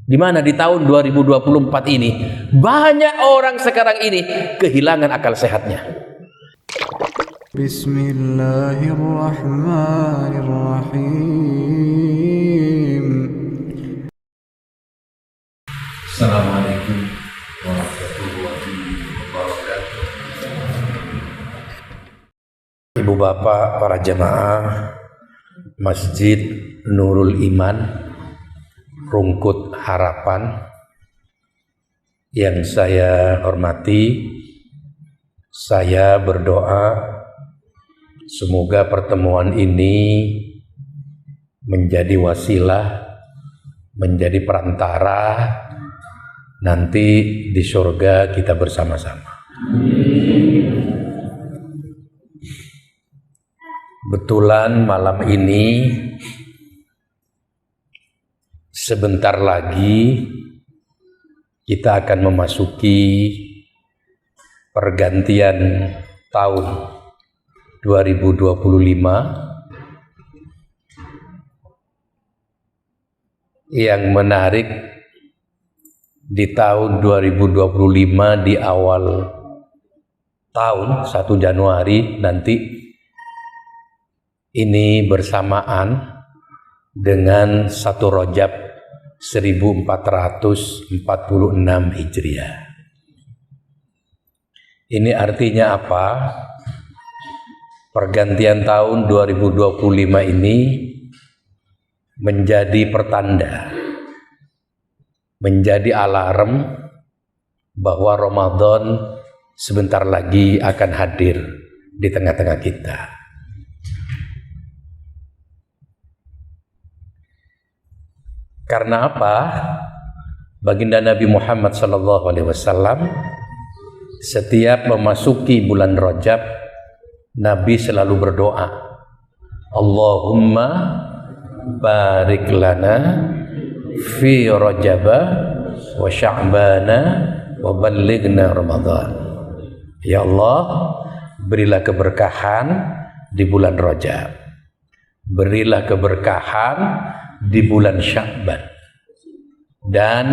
Di mana di tahun 2024 ini banyak orang sekarang ini kehilangan akal sehatnya. Bismillahirrahmanirrahim. Assalamualaikum warahmatullahi wabarakatuh. Ibu bapak, para jemaah Masjid Nurul Iman Rungkut Harapan yang saya hormati, saya berdoa semoga pertemuan ini menjadi wasilah, menjadi perantara nanti di surga kita bersama-sama. Betulan malam ini sebentar lagi kita akan memasuki pergantian tahun 2025 yang menarik. Di tahun 2025 di awal tahun 1 Januari nanti ini bersamaan dengan 1 Rajab 1446 Hijriah. Ini artinya apa? Pergantian tahun 2025 ini menjadi pertanda, menjadi alarm bahwa Ramadan sebentar lagi akan hadir di tengah-tengah kita. Karena apa? Baginda Nabi Muhammad SAW setiap memasuki bulan Rajab, Nabi selalu berdoa, Allahumma barik lana fi Rajaba wa Sya'bana wa ballighna Ramadan. Ya Allah, berilah keberkahan di bulan Rajab, berilah keberkahan di bulan Sya'ban, dan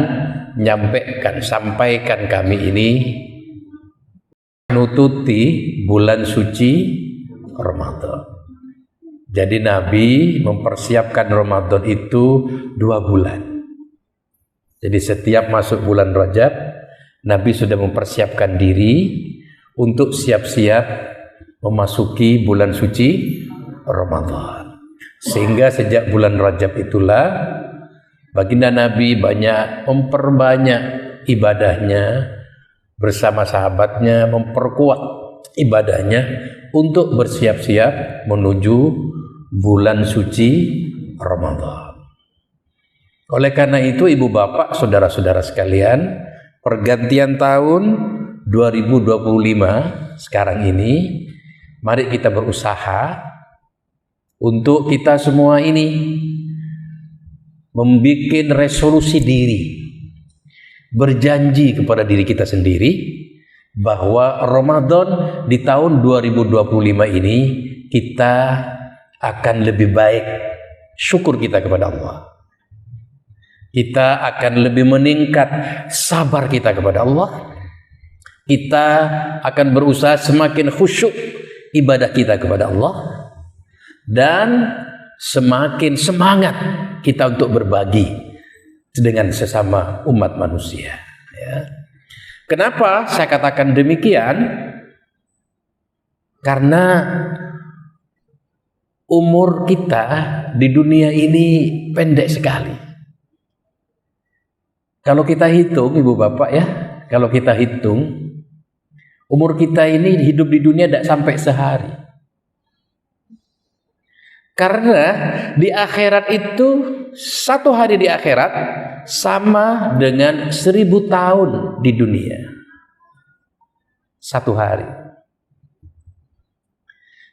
sampaikan kami ini menututi bulan suci Ramadan. Jadi Nabi mempersiapkan Ramadan itu 2 bulan. Jadi setiap masuk bulan Rajab, Nabi sudah mempersiapkan diri untuk siap-siap memasuki bulan suci Ramadan. Sehingga sejak bulan Rajab itulah baginda Nabi banyak memperbanyak ibadahnya bersama sahabatnya, memperkuat ibadahnya untuk bersiap-siap menuju bulan suci Ramadan. Oleh karena itu ibu bapak, saudara-saudara sekalian, pergantian tahun 2025 sekarang ini, mari kita berusaha untuk kita semua ini membuat resolusi diri, berjanji kepada diri kita sendiri bahwa Ramadan di tahun 2025 ini kita akan lebih baik. Syukur kita kepada Allah. Kita akan lebih meningkat sabar kita kepada Allah. Kita akan berusaha semakin khusyuk ibadah kita kepada Allah. Dan semakin semangat kita untuk berbagi dengan sesama umat manusia. Ya. Kenapa saya katakan demikian? Karena umur kita di dunia ini pendek sekali. Kalau kita hitung, ibu bapak ya, kalau kita hitung, umur kita ini hidup di dunia tidak sampai sehari. Karena di akhirat itu 1 hari di akhirat sama dengan 1000 tahun di dunia. 1 hari.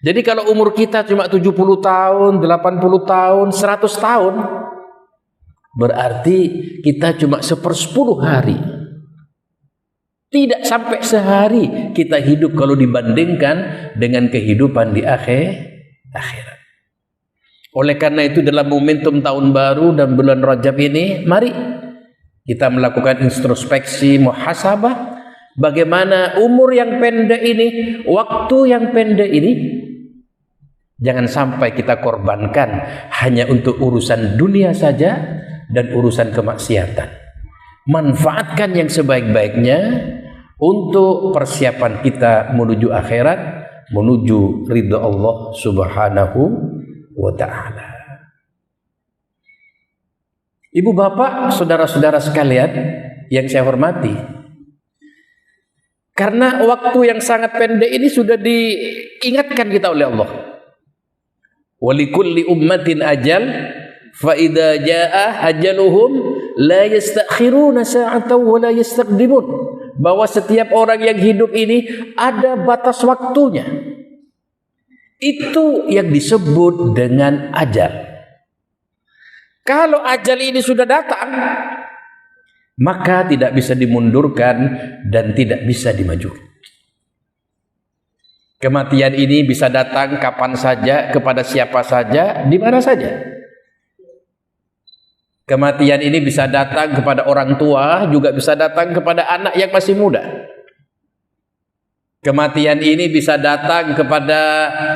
Jadi kalau umur kita cuma 70 tahun, 80 tahun, 100 tahun, berarti kita cuma 1/10 hari. Tidak sampai sehari kita hidup kalau dibandingkan dengan kehidupan di akhirat. Oleh karena itu dalam momentum tahun baru dan bulan Rajab ini, mari Kita melakukan introspeksi, muhasabah, bagaimana umur yang pendek ini, waktu yang pendek ini, jangan sampai kita korbankan hanya untuk urusan dunia saja dan urusan kemaksiatan. Manfaatkan yang sebaik-baiknya untuk persiapan kita menuju akhirat, menuju ridha Allah Subhanahu wa ta'ala. Ibu bapak, saudara-saudara sekalian yang saya hormati, karena waktu yang sangat pendek ini sudah diingatkan kita oleh Allah. Walikulli ummatin ajal, fa idza jaa ajaluhum la yastakhiruna sa'atan wa la yastaqdimun. Bahwa setiap orang yang hidup ini ada batas waktunya. Itu yang disebut dengan ajal. Kalau ajal ini sudah datang, maka tidak bisa dimundurkan dan tidak bisa dimajukan. Kematian ini bisa datang kapan saja, kepada siapa saja, di mana saja. Kematian ini bisa datang kepada orang tua, juga bisa datang kepada anak yang masih muda. Kematian ini bisa datang kepada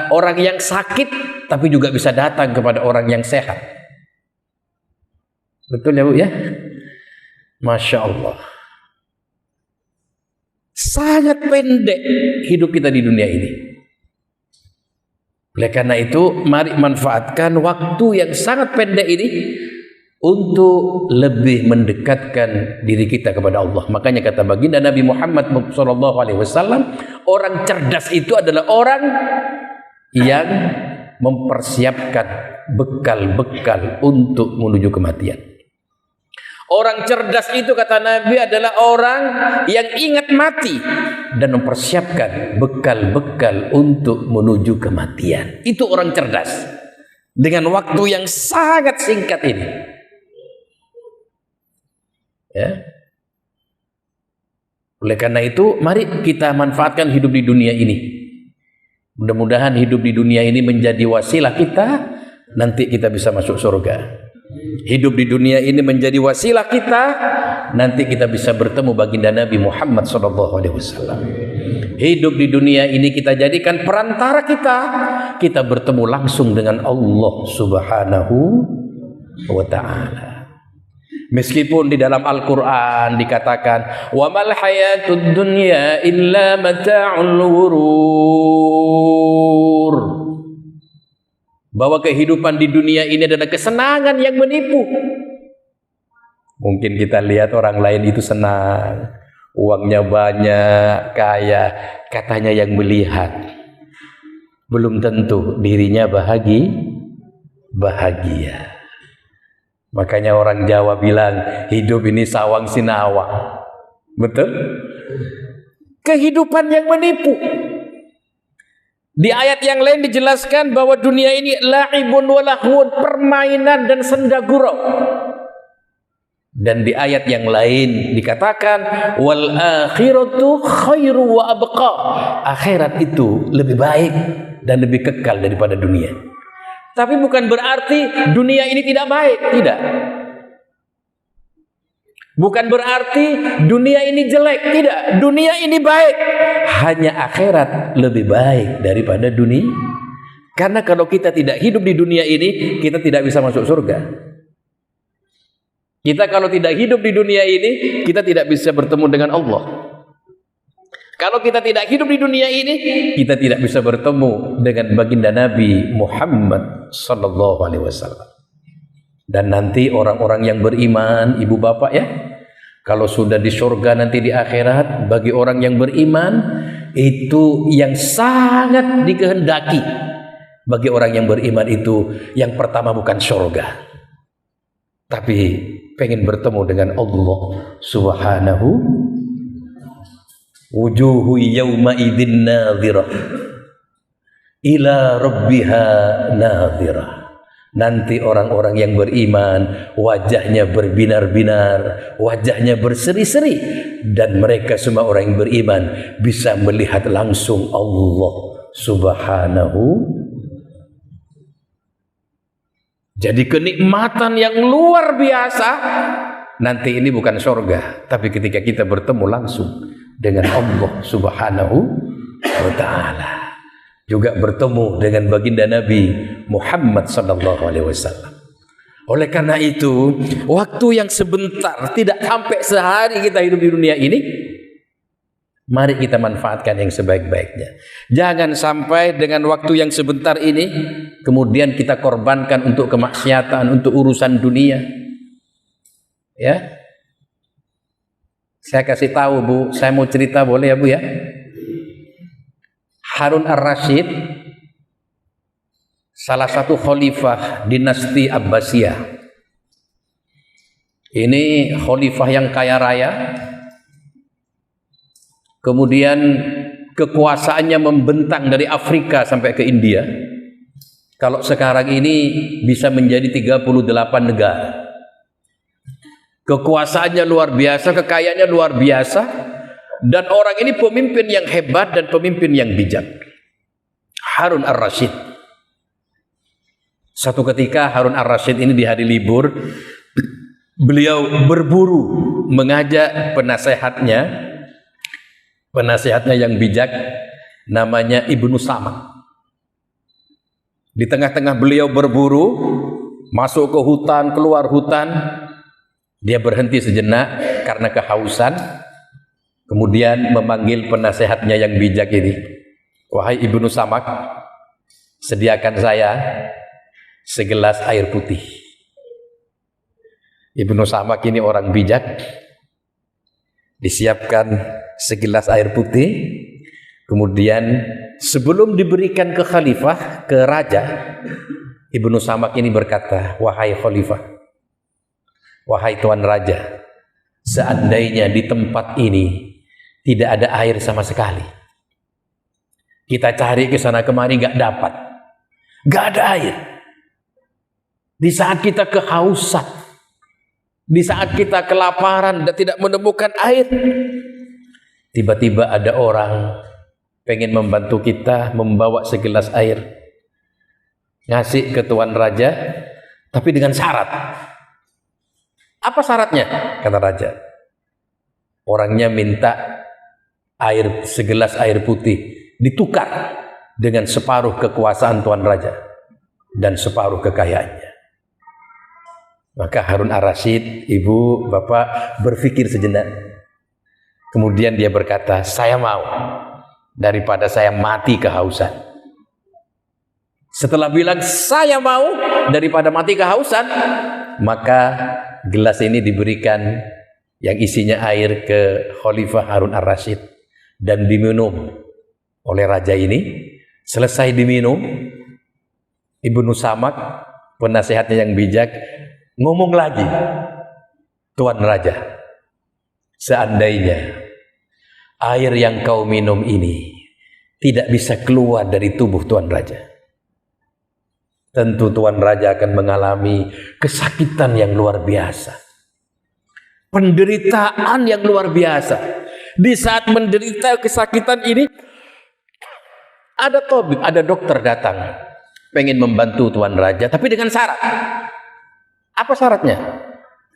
orang yang sakit, tapi juga bisa datang kepada orang yang sehat. Betul ya Bu ya? Masya Allah. Sangat pendek hidup kita di dunia ini. Oleh karena itu, mari manfaatkan waktu yang sangat pendek ini untuk lebih mendekatkan diri kita kepada Allah. Makanya kata baginda Nabi Muhammad SAW, orang cerdas itu adalah orang yang mempersiapkan bekal-bekal untuk menuju kematian. Orang cerdas itu kata Nabi adalah orang yang ingat mati dan mempersiapkan bekal-bekal untuk menuju kematian. Itu orang cerdas dengan waktu yang sangat singkat ini. Ya. Oleh karena itu, mari kita manfaatkan hidup di dunia ini. Mudah-mudahan hidup di dunia ini menjadi wasilah kita, nanti kita bisa masuk surga. Hidup di dunia ini menjadi wasilah kita, nanti kita bisa bertemu baginda Nabi Muhammad SAW. Hidup di dunia ini kita jadikan perantara kita bertemu langsung dengan Allah Subhanahu wa ta'ala. Meskipun di dalam Al-Quran dikatakan wa mal hayatud dunya illa mata'ul ghurur, bahwa kehidupan di dunia ini adalah kesenangan yang menipu. Mungkin kita lihat orang lain itu senang, uangnya banyak, kaya, katanya yang melihat. Belum tentu dirinya bahagia. Makanya orang Jawa bilang, hidup ini sawang sinawang. Betul? Kehidupan yang menipu. Di ayat yang lain dijelaskan bahwa dunia ini la'ibun wa lahwun, permainan dan senda gurau. Dan di ayat yang lain dikatakan wal akhiratu khairu wa abqa. Akhirat itu lebih baik dan lebih kekal daripada dunia. Tapi bukan berarti dunia ini tidak baik, tidak. Bukan berarti dunia ini jelek, tidak. Dunia ini baik. Hanya akhirat lebih baik daripada dunia. Karena kalau kita tidak hidup di dunia ini, kita tidak bisa masuk surga. Kita kalau tidak hidup di dunia ini, kita tidak bisa bertemu dengan Allah. Kalau kita tidak hidup di dunia ini, kita tidak bisa bertemu dengan baginda Nabi Muhammad SAW. Dan nanti orang-orang yang beriman, ibu bapak ya, kalau sudah di surga nanti di akhirat, bagi orang yang beriman, itu yang sangat dikehendaki. Bagi orang yang beriman itu, yang pertama bukan surga, tapi pengen bertemu dengan Allah Subhanahu. Wujuhu yawma idzin nadhirah ila rabbiha nadhirah. Nanti orang-orang yang beriman wajahnya berbinar-binar, wajahnya berseri-seri, dan mereka semua orang yang beriman bisa melihat langsung Allah Subhanahu. Jadi kenikmatan yang luar biasa nanti ini bukan surga, tapi ketika kita bertemu langsung dengan Allah Subhanahu wa ta'ala, juga bertemu dengan baginda Nabi Muhammad sallallahu alaihi wasallam. Oleh karena itu, waktu yang sebentar, tidak sampai sehari kita hidup di dunia ini, mari kita manfaatkan yang sebaik-baiknya. Jangan sampai dengan waktu yang sebentar ini kemudian kita korbankan untuk kemaksiatan, untuk urusan dunia. Ya. Saya kasih tahu, Bu, saya mau cerita, boleh ya, Bu ya? Harun ar-Rasyid, salah satu khalifah dinasti Abbasiyah. Ini khalifah yang kaya raya. Kemudian kekuasaannya membentang dari Afrika sampai ke India. Kalau sekarang ini bisa menjadi 38 negara. Kekuasaannya luar biasa, kekayaannya luar biasa, dan orang ini pemimpin yang hebat dan pemimpin yang bijak. Harun ar-Rasyid. Satu ketika Harun ar-Rasyid ini di hari libur, beliau berburu mengajak penasehatnya yang bijak, namanya Ibnu Samak. Di tengah-tengah beliau berburu, masuk ke hutan, keluar hutan, dia berhenti sejenak karena kehausan, kemudian memanggil penasehatnya yang bijak ini. Wahai Ibnu Samak, sediakan saya segelas air putih. Ibnu Samak ini orang bijak. Disiapkan segelas air putih, kemudian sebelum diberikan ke khalifah, ke raja, Ibnu Samak ini berkata, wahai khalifah, wahai tuan raja, seandainya di tempat ini tidak ada air sama sekali, kita cari ke sana kemari nggak dapat, nggak ada air. Di saat kita kehausan, di saat kita kelaparan dan tidak menemukan air, tiba-tiba ada orang pengen membantu kita membawa segelas air, ngasih ke tuan raja, tapi dengan syarat. Apa syaratnya? Kata raja, orangnya minta air, segelas air putih ditukar dengan separuh kekuasaan tuan raja dan separuh kekayaannya. Maka Harun ar-Rasyid, ibu, bapak berpikir sejenak. Kemudian dia berkata, saya mau daripada saya mati kehausan. Setelah bilang saya mau daripada mati kehausan, maka gelas ini diberikan yang isinya air ke Khalifah Harun ar-Rasyid dan diminum oleh raja ini. Selesai diminum, Ibnu Samak, penasehatnya yang bijak, ngomong lagi, tuan raja, seandainya air yang kau minum ini tidak bisa keluar dari tubuh tuan raja, tentu tuan raja akan mengalami kesakitan yang luar biasa, penderitaan yang luar biasa. Di saat menderita kesakitan ini, ada tabib, ada dokter datang pengen membantu tuan raja, tapi dengan syarat. Apa syaratnya?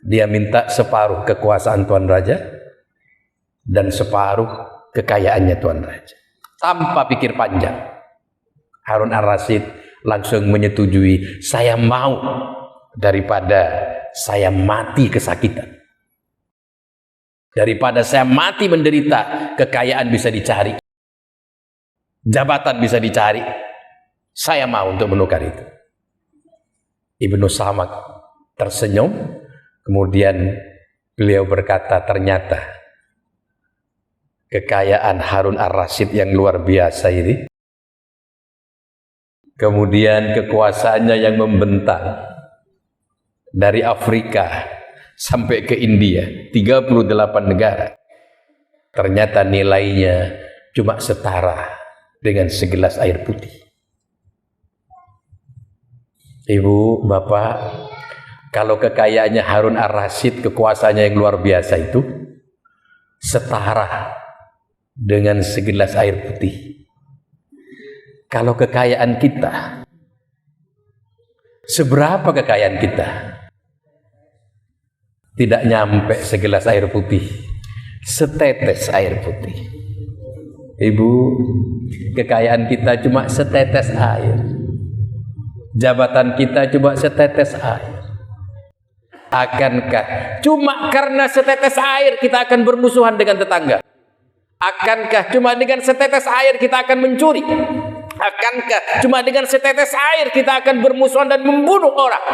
Dia minta separuh kekuasaan tuan raja dan separuh kekayaannya tuan raja. Tanpa pikir panjang, Harun ar-Rasyid langsung menyetujui, saya mau daripada saya mati kesakitan, daripada saya mati menderita. Kekayaan bisa dicari, jabatan bisa dicari, saya mau untuk menukar itu. Ibnu Samak tersenyum, kemudian beliau berkata, ternyata kekayaan Harun ar-Rasyid yang luar biasa ini, kemudian kekuasaannya yang membentang dari Afrika sampai ke India, 38 negara, ternyata nilainya cuma setara dengan segelas air putih. Ibu, bapak, kalau kekayaannya Harun ar-Rasyid, kekuasaannya yang luar biasa itu setara dengan segelas air putih. Kalau kekayaan kita, seberapa kekayaan kita? tidak nyampe segelas air putih, setetes air putih. Ibu, kekayaan kita cuma setetes air, jabatan kita cuma setetes air. Akankah cuma karena setetes air kita akan bermusuhan dengan tetangga? Akankah cuma dengan setetes air kita akan mencuri? Akankah cuma dengan setetes air kita akan bermusuhan dan membunuh orang?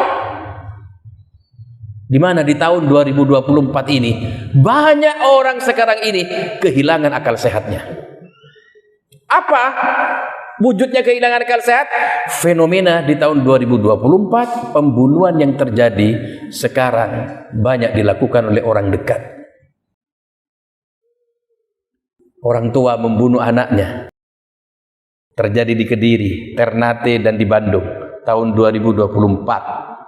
Di mana di tahun 2024 ini banyak orang sekarang ini kehilangan akal sehatnya. Apa wujudnya kehilangan akal sehat? Fenomena di tahun 2024, pembunuhan yang terjadi sekarang banyak dilakukan oleh orang dekat. Orang tua membunuh anaknya. Terjadi di Kediri, Ternate, dan di Bandung tahun 2024.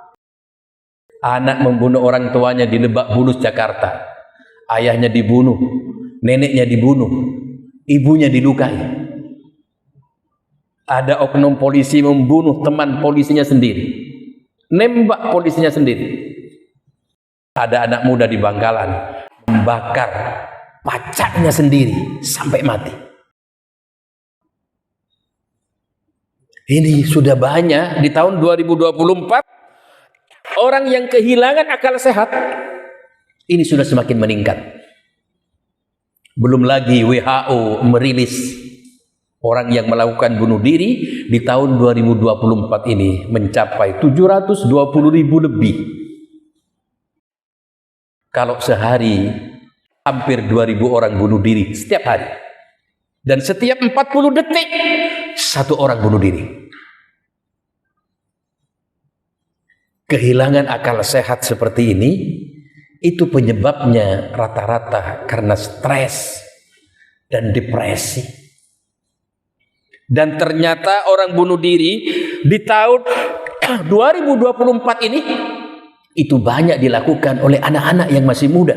Anak membunuh orang tuanya di Lebak Bulus, Jakarta. Ayahnya dibunuh, neneknya dibunuh, ibunya dilukai. Ada oknum polisi membunuh teman polisinya sendiri, nembak polisinya sendiri. Ada anak muda di Bangkalan membakar pacarnya sendiri sampai mati. Ini sudah banyak di tahun 2024 orang yang kehilangan akal sehat. Ini sudah semakin meningkat. Belum lagi WHO merilis orang yang melakukan bunuh diri di tahun 2024 ini mencapai 720.000 lebih. Kalau sehari hampir 2.000 orang bunuh diri setiap hari. Dan setiap 40 detik satu orang bunuh diri. Kehilangan akal sehat seperti ini itu penyebabnya rata-rata karena stres dan depresi. Dan ternyata orang bunuh diri di tahun 2024 ini itu banyak dilakukan oleh anak-anak yang masih muda.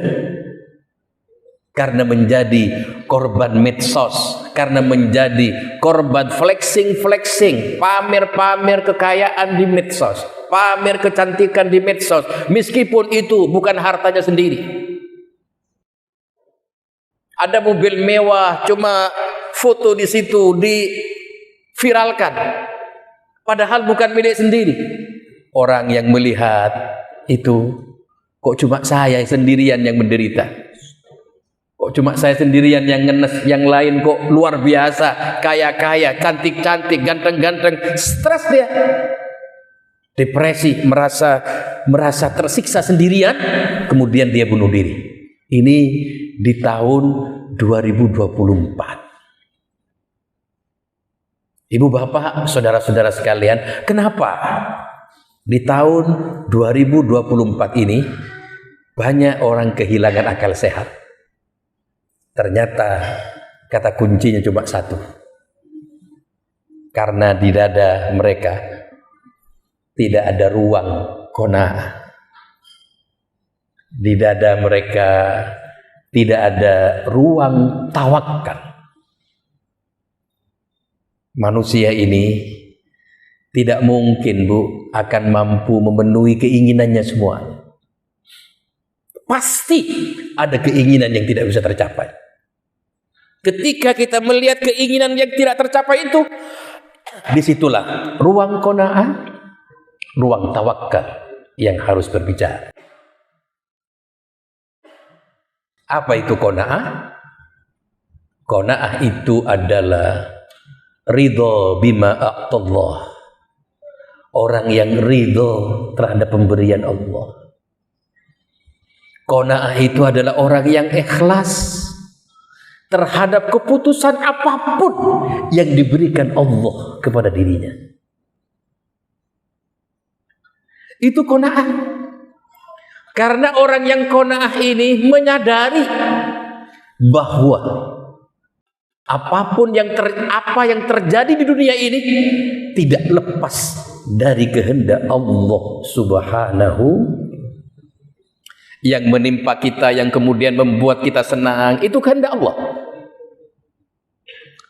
Karena menjadi korban medsos, karena menjadi korban flexing, pamer-pamer kekayaan di medsos, pamer kecantikan di medsos, meskipun itu bukan hartanya sendiri. Ada mobil mewah, cuma foto di situ viralkan, padahal bukan milik sendiri. Orang yang melihat itu, kok cuma saya sendirian yang menderita, kok cuma saya sendirian yang ngenes, yang lain kok luar biasa, kaya-kaya, cantik-cantik, ganteng-ganteng. Stres dia, depresi, merasa tersiksa sendirian, kemudian dia bunuh diri. Ini di tahun 2024. Ibu bapak, saudara-saudara sekalian, kenapa di tahun 2024 ini banyak orang kehilangan akal sehat? Ternyata kata kuncinya cuma satu. Karena di dada mereka tidak ada ruang qanaah. Di dada mereka tidak ada ruang tawakal. Manusia ini tidak mungkin, Bu, akan mampu memenuhi keinginannya semua. Pasti ada keinginan yang tidak bisa tercapai. Ketika kita melihat keinginan yang tidak tercapai itu, disitulah ruang qanaah, ruang tawakal yang harus berbicara. Apa itu qanaah? Qanaah itu adalah ridho bima a'tallah. Orang yang ridho terhadap pemberian Allah. Qanaah itu adalah orang yang ikhlas terhadap keputusan apapun yang diberikan Allah kepada dirinya. Itu qanaah. Karena orang yang qanaah ini menyadari bahwa apapun apa yang terjadi di dunia ini tidak lepas dari kehendak Allah Subhanahu. Yang menimpa kita, yang kemudian membuat kita senang, itu kehendak Allah.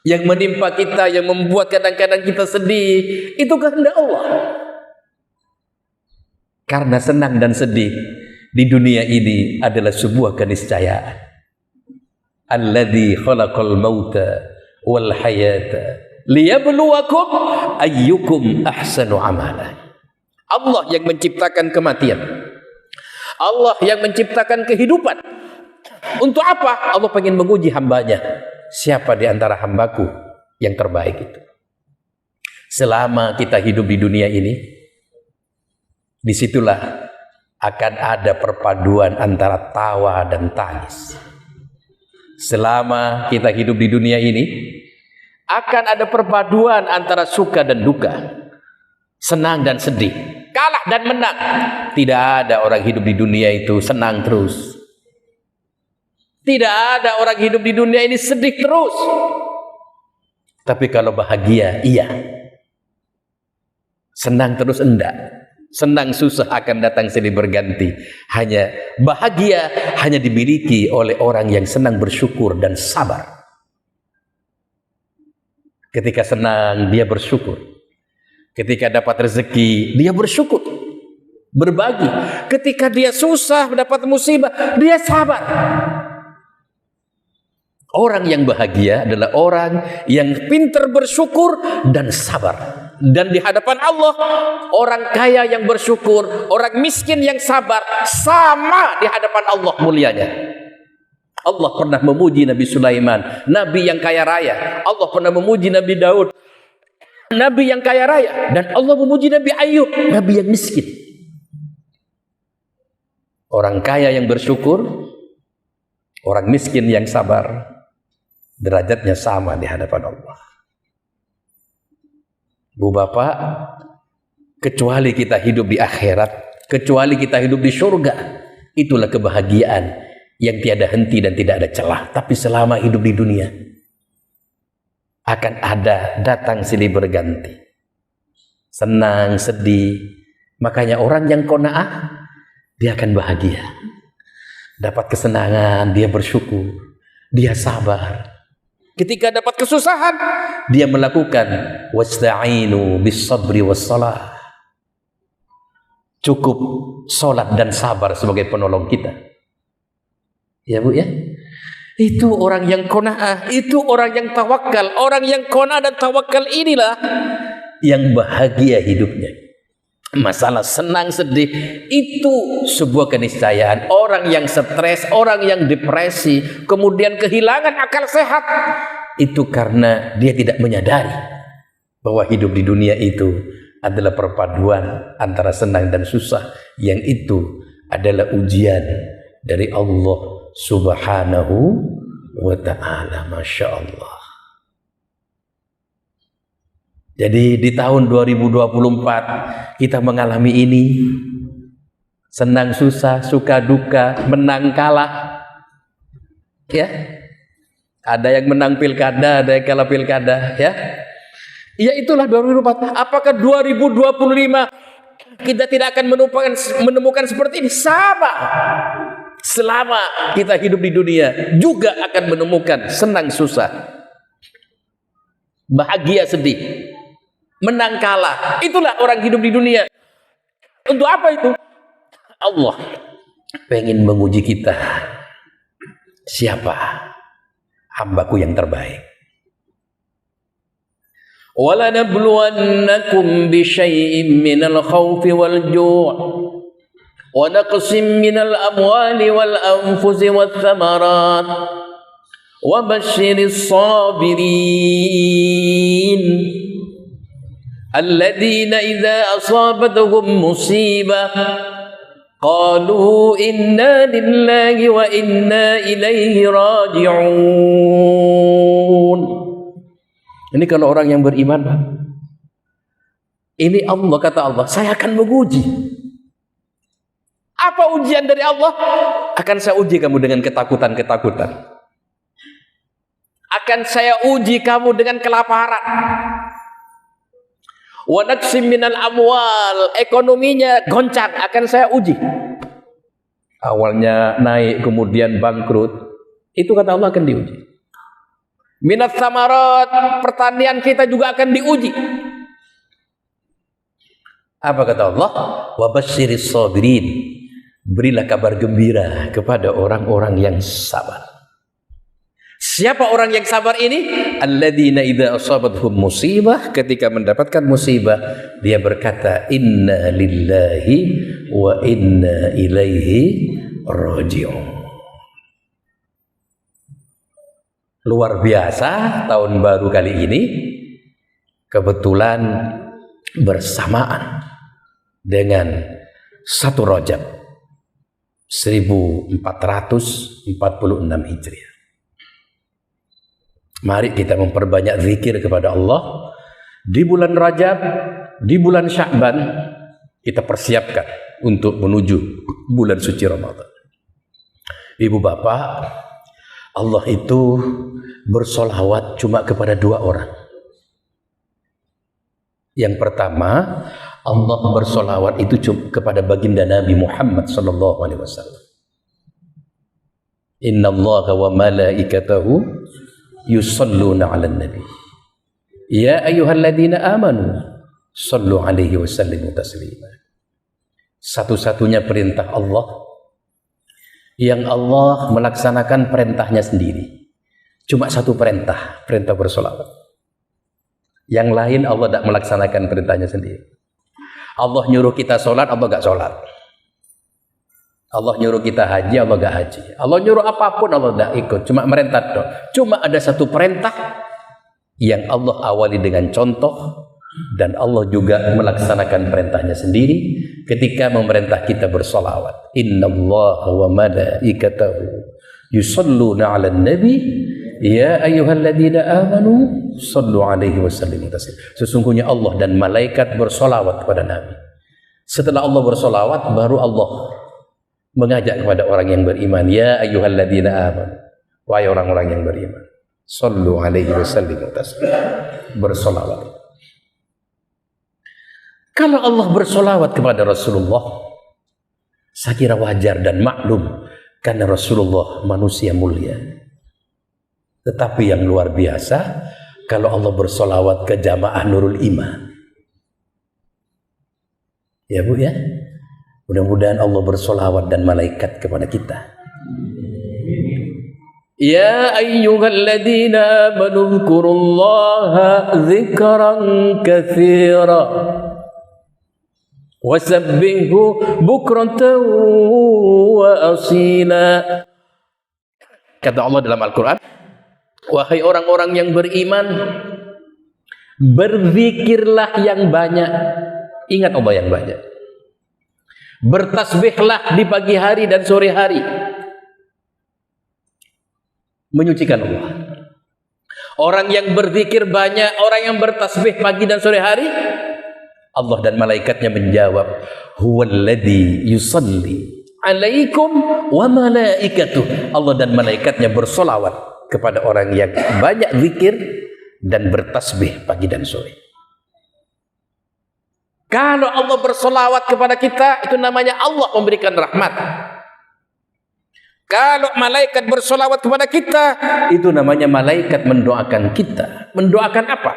Yang menimpa kita, yang membuat kadang-kadang kita sedih, itu kehendak Allah. Karena senang dan sedih di dunia ini adalah sebuah keniscayaan. Alladzi khalaqal mauta wal hayata liyabluwakum ayyukum ahsanu amala. Allah yang menciptakan kematian. Allah yang menciptakan kehidupan. Untuk apa? Allah ingin menguji hambanya. Siapa di antara hambaku yang terbaik itu? Selama kita hidup di dunia ini, disitulah akan ada perpaduan antara tawa dan tangis. Selama kita hidup di dunia ini, akan ada perpaduan antara suka dan duka, senang dan sedih, kalah dan menang. Tidak ada orang hidup di dunia itu senang terus. Tidak ada orang hidup di dunia ini sedih terus. Tapi kalau bahagia, iya. Senang terus enggak. Senang susah akan datang silih berganti. Hanya bahagia hanya dimiliki oleh orang yang senang bersyukur dan sabar. Ketika senang dia bersyukur. Ketika dapat rezeki dia bersyukur, berbagi. Ketika dia susah mendapat musibah dia sabar. Orang yang bahagia adalah orang yang pintar bersyukur dan sabar. Dan di hadapan Allah, orang kaya yang bersyukur, orang miskin yang sabar, sama di hadapan Allah mulianya. Allah pernah memuji Nabi Sulaiman, Nabi yang kaya raya. Allah pernah memuji Nabi Daud, Nabi yang kaya raya. Dan Allah memuji Nabi Ayub, Nabi yang miskin. Orang kaya yang bersyukur, orang miskin yang sabar, derajatnya sama di hadapan Allah. Bu Bapak, kecuali kita hidup di akhirat, kecuali kita hidup di surga, itulah kebahagiaan yang tiada henti dan tidak ada celah. Tapi selama hidup di dunia, akan ada datang silih berganti, senang, sedih. Makanya orang yang qanaah, dia akan bahagia, dapat kesenangan, dia bersyukur, dia sabar. Ketika dapat kesusahan, dia melakukan wasta'inu bis-sabri was-salah. Cukup salat dan sabar sebagai penolong kita. Ya Bu ya. Itu orang yang qanaah, itu orang yang tawakal. Orang yang qanaah dan tawakal inilah yang bahagia hidupnya. Masalah senang sedih itu sebuah keniscayaan. Orang yang stres, orang yang depresi, kemudian kehilangan akal sehat, itu karena dia tidak menyadari bahwa hidup di dunia itu adalah perpaduan antara senang dan susah, yang itu adalah ujian dari Allah Subhanahu wa ta'ala. Masya Allah. Jadi di tahun 2024 kita mengalami ini, senang susah, suka duka, menang kalah. Ya. Ada yang menang pilkada, ada yang kalah pilkada, ya. Ya itulah 2024. Apakah 2025 kita tidak akan menemukan seperti ini? Sama. Selama kita hidup di dunia juga akan menemukan senang susah, bahagia sedih, menang kalah. Itulah orang hidup di dunia. Untuk apa itu? Allah pengen menguji kita. Siapa hambaku yang terbaik? وَلَنَبْلُوَنَّكُمْ بِشَيْءٍ مِّنَ الْخَوْفِ وَالْجُوعِ وَنَقْصٍ مِّنَ الْأَمْوَالِ وَالْأَنفُسِ وَالثَّمَرَاتِ وَبَشِّرِ الصَّابِرِينَ الَّذِينَ إِذَا أَصَابَتْهُمْ مُصِيبَةٌ قَالُوا إِنَّا لِلَّهِ وَإِنَّا إِلَيْهِ رَاجِعُونَ. Ini kalau orang yang beriman, Pak. Ini Allah, kata Allah, saya akan menguji. Apa ujian dari Allah? Akan saya uji kamu dengan ketakutan-ketakutan. Akan saya uji kamu dengan kelaparan. Wa naqsim minal amwal, ekonominya goncang, akan saya uji. Awalnya naik kemudian bangkrut. Itu kata Allah akan diuji. Minat samarat, pertanian kita juga akan diuji. Apa kata Allah? Wa basyiris sabirin. berilah kabar gembira kepada orang-orang yang sabar. Siapa orang yang sabar ini? Alladzina idza asabathum musibah, ketika mendapatkan musibah dia berkata inna lillahi wa inna ilaihi raji'un. Luar biasa, tahun baru kali ini kebetulan bersamaan dengan 1 Rajab 1446 Hijriah. Mari kita memperbanyak zikir kepada Allah di bulan Rajab, di bulan Sya'ban. Kita persiapkan untuk menuju bulan suci Ramadan. Ibu bapak, Allah itu bersolawat cuma kepada 2 orang. Yang pertama, Allah bersolawat itu cuma kepada baginda Nabi Muhammad sallallahu alaihi wasallam. Inna Allaha wa malaikatahu yusalluna 'alan nabi. Ya ayyuhalladzina amanu sallu 'alaihi wa sallimu taslima. Satu-satunya perintah Allah yang Allah melaksanakan perintahnya sendiri. Cuma 1 perintah, perintah bersolawat. Yang lain Allah tidak melaksanakan perintahnya sendiri. Allah nyuruh kita sholat, Allah gak sholat. Allah nyuruh kita haji, Allah gak haji. Allah nyuruh apapun, Allah gak ikut. Cuma merintah dong. Cuma ada 1 perintah yang Allah awali dengan contoh, dan Allah juga melaksanakan perintahnya sendiri ketika memerintah kita bersolawat. Inna Allaha wa malaikatahu yusalluna 'alan nabi ya ayyuhalladzina amanu sallu 'alaihi wa sallimu taslima. Sesungguhnya Allah dan malaikat bersolawat kepada Nabi. Setelah Allah bersolawat, baru Allah mengajak kepada orang yang beriman, ya ayyuhalladzina amanu, wahai orang-orang yang beriman, sallu 'alaihi wa sallimu taslima. Bersolawat. Kalau Allah bersolawat kepada Rasulullah, saya kira wajar dan maklum, karena Rasulullah manusia mulia. Tetapi yang luar biasa, kalau Allah bersolawat ke jamaah Nurul Iman. Ya Bu ya, mudah-mudahan Allah bersolawat dan malaikat kepada kita. Ya ayyuhalladzina amanu dzkurullaha dzikran katsira wasabbihu bukratan wa asila. Kata Allah dalam Al-Quran, wahai orang-orang yang beriman, berzikirlah yang banyak. Ingat Allah yang banyak. Bertasbihlah di pagi hari dan sore hari. Menyucikan Allah. Orang yang berzikir banyak, orang yang bertasbih pagi dan sore hari, Allah dan malaikatnya menjawab, huwallazi yusalli alaikum wa malaikatuh. Allah dan malaikatnya bersolawat kepada orang yang banyak zikir dan bertasbih pagi dan sore. Kalau Allah bersolawat kepada kita, itu namanya Allah memberikan rahmat. Kalau malaikat bersolawat kepada kita, itu namanya malaikat mendoakan kita. Mendoakan apa?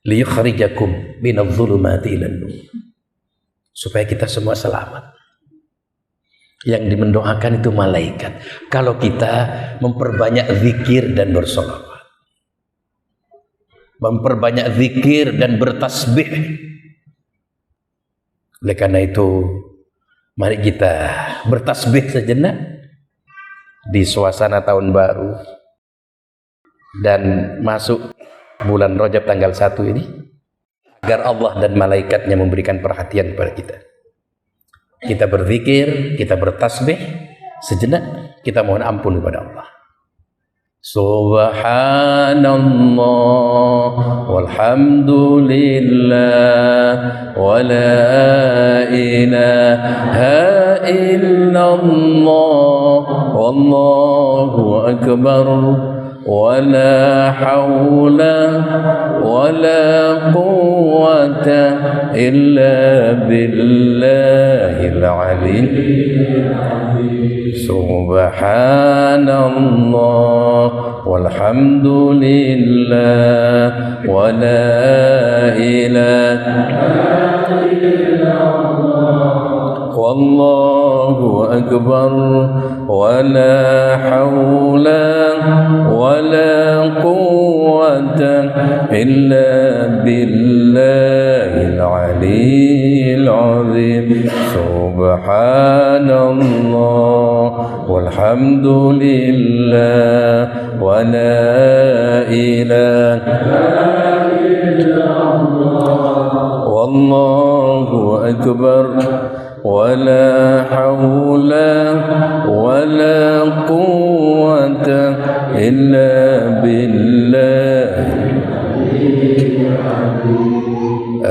Liyukhrijakum minadh-dhulumati ilan nur. Supaya kita semua selamat. Yang dimendoakan itu malaikat. Kalau kita memperbanyak zikir dan bersolawat, memperbanyak zikir dan bertasbih. Oleh karena itu, mari kita bertasbih sejenak di suasana tahun baru dan masuk bulan Rajab tanggal 1 ini, agar Allah dan malaikatnya memberikan perhatian kepada kita. Kita berzikir, kita bertasbih sejenak, kita mohon ampun kepada Allah. Subhanallah walhamdulillah wa la ilaha illallah wallahu akbar ولا حول ولا قوة إلا بالله العلي سبحان الله والحمد لله ولا إله إلا الله والله أكبر ولا حول ولا قوة إلا بالله العلي العظيم سبحان الله والحمد لله ولا إله إلا الله والله أكبر ولا حول ولا قوة إلا بالله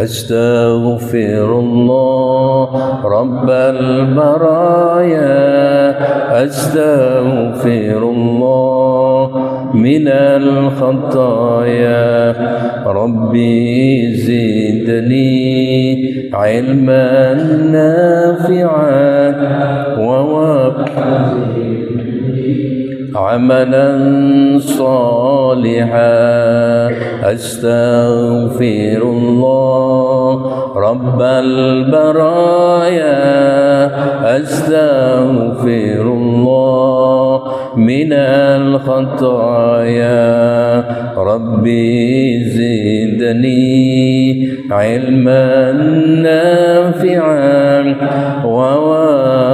أستغفر الله رب البرايا أستغفر الله من الخطايا ربي زدني علما نافعا عملا صالحا أستغفر الله رب البرايا أستغفر الله من الخطايا ربي زدني علما نافعا ووفقني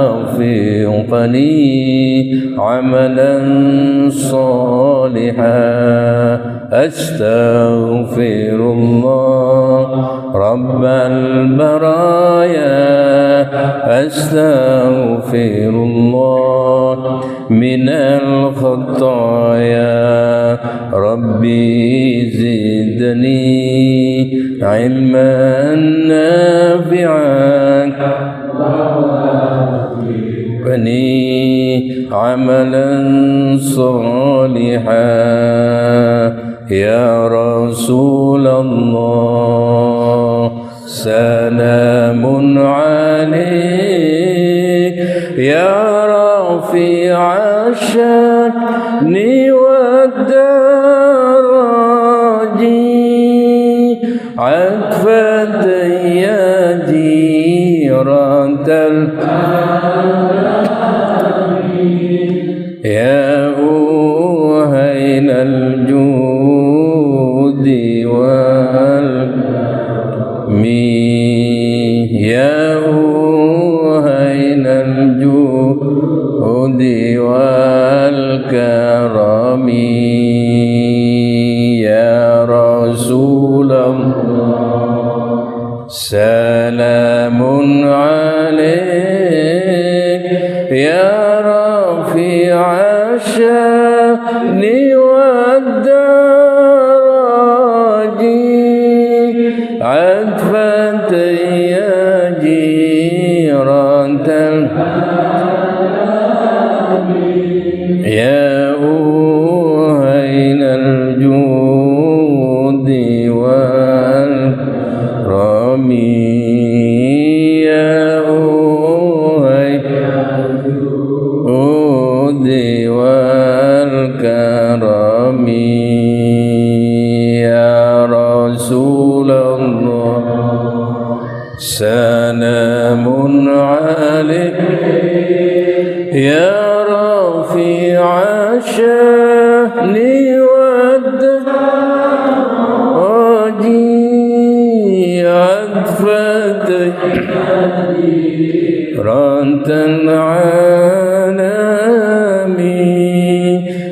عملا صالحا أستغفر الله رب البرايا أستغفر الله من الخطايا ربي زدني علما نافعا عملا صالحا يا رسول الله سلام عليك يا رفيع الشأن والدرج عطفة يا جيران يا أوهين الجود والكرم يا أوهين الجود والكرم يا رسول الله سلام عليك يا رفيع الشأن والدرج عطفة يا جيران يا أوهين الجود والكرم يا أوهين الجود والكرم يا رسول الله سلام عليك يا رفيع الشأن والدرج عطفة رانت العالم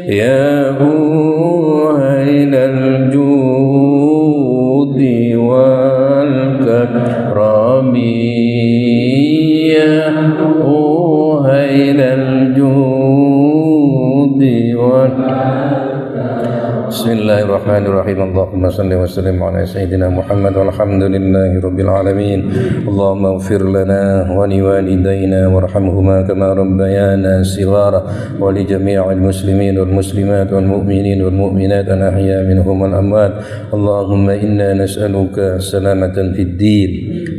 يا أوهين الجود والكرم يا أوهين الجود بسم الله الرحمن الرحيم اللهم صل وسلم على سيدنا محمد والحمد لله رب العالمين اللهم اغفر لنا ولوالدينا وارحمهما كما ربيانا صغارا ولجميع المسلمين والمسلمات والمؤمنين والمؤمنات الأحياء منهم والأموات اللهم إنا نسألك سلامة في الدين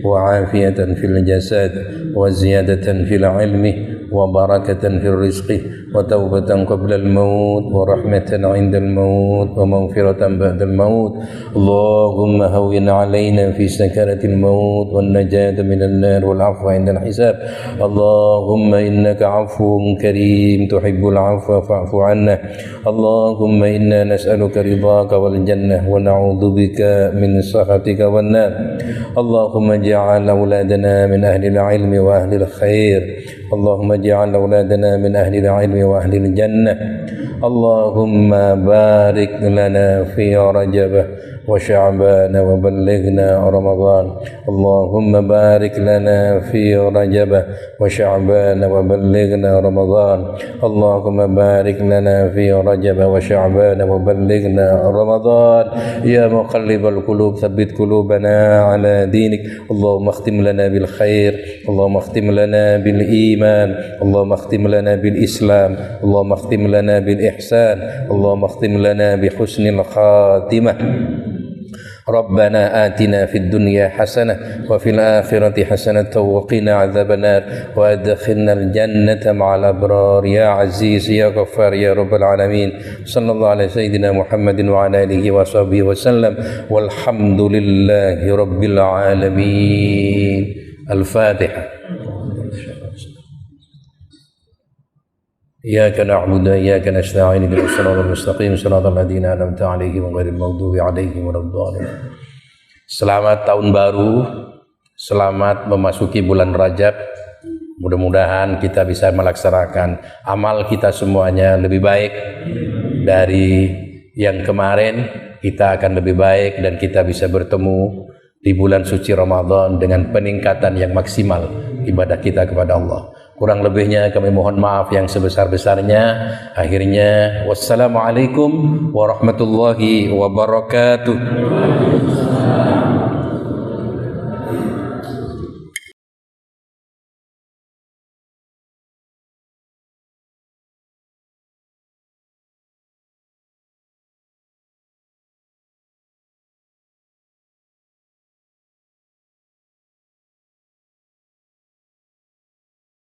وعافية في الجسد وزيادة في العلم وبركة في الرزق وتوبة قبل الموت ورحمة عند الموت ومغفرة بعد الموت. اللهم هون علينا في سكرة الموت والنجاة من النار والعفو عند الحساب. اللهم إنك عفو كريم تحب العفو فاعف عنا. اللهم إنا نسألك رضاك والجنة ونعوذ بك من سخطك والنار. اللهم اجعل أولادنا من أهل العلم وأهل الخير. اللهم اجعل أولادنا من أهل العلم وأهل الجنة. اللهم بارك لنا في رجب وشعبان وبلغنا رمضان. اللهم بارك لنا في رجب وشعبان وبلغنا رمضان. اللهم بارك لنا في رجب وشعبان وبلغنا رمضان. يا مقلب القلوب ثبت قلوبنا على دينك. اللهم اختم لنا بالخير. اللهم اختم لنا بالإيمان. اللهم اختم لنا بالإسلام. اللهم اختم لنا بالإحسان. اللهم اختم لنا بحسن الخاتمة. ربنا آتنا في الدنيا حسنة وفي الآخرة حسنة وقنا عذاب النار وأدخلنا الجنة مع الأبرار يا عزيز يا غفار يا رب العالمين. صلى الله على سيدنا محمد وعلى آله وصحبه وسلم والحمد لله رب العالمين. الفاتحة. إياك نعبد وإياك نستعين اهدنا الصراط المستقيم صراط الذين أنعمت عليهم غير المغضوب عليهم ولا الضالين. Selamat tahun baru, selamat memasuki bulan Rajab. Mudah-mudahan kita bisa melaksanakan amal kita semuanya lebih baik dari yang kemarin. Kita akan lebih baik dan kita bisa bertemu di bulan suci Ramadan dengan peningkatan yang maksimal ibadah kita kepada Allah. Kurang lebihnya kami mohon maaf yang sebesar-besarnya. Akhirnya wassalamualaikum warahmatullahi wabarakatuh.